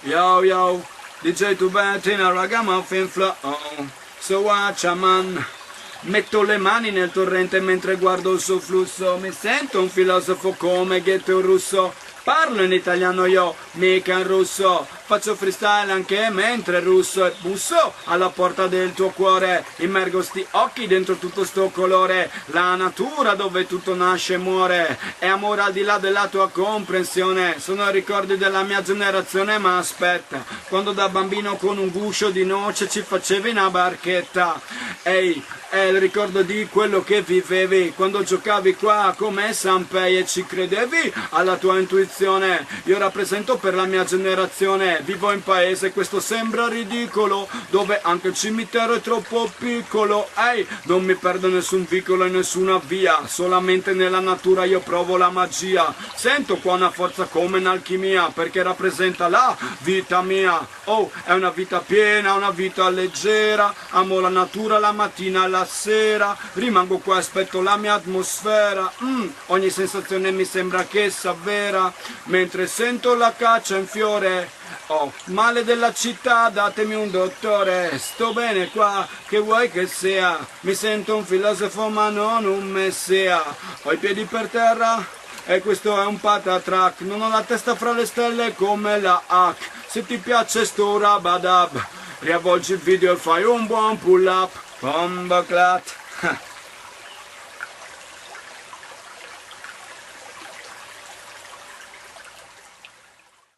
Yo yo, DJ Tubetina, ragamuffin flow. So watch a man. Metto le mani nel torrente mentre guardo il suo flusso. Mi sento un filosofo come Goethe russo. Parlo in italiano io, mica in russo. Faccio freestyle anche mentre russo e busso alla porta del tuo cuore. Immergo sti occhi dentro tutto sto colore. La natura dove tutto nasce e muore. È amore al di là della tua comprensione. Sono ricordi della mia generazione, ma aspetta. Quando da bambino con un guscio di noce ci facevi una barchetta. Ehi, è il ricordo di quello che vivevi quando giocavi qua come Sanpei e ci credevi alla tua intuizione. Io rappresento per la mia generazione, vivo in paese, questo sembra ridicolo, dove anche il cimitero è troppo piccolo. Ehi, non mi perdo nessun vicolo e nessuna via, solamente nella natura io provo la magia. Sento qua una forza come un'alchimia, perché rappresenta la vita mia. Oh, è una vita piena, una vita leggera, amo la natura la mattina alla sera, rimango qua, aspetto la mia atmosfera. Ogni sensazione mi sembra che s'avvera, mentre sento la caccia in fiore. Oh, male della città, datemi un dottore. Sto bene qua, che vuoi che sia? Mi sento un filosofo ma non un messia. Ho i piedi per terra e questo è un patatrack. Non ho la testa fra le stelle come la H. Se ti piace sto rabadab, riavvolgi il video e fai un buon pull up. Bombaclat.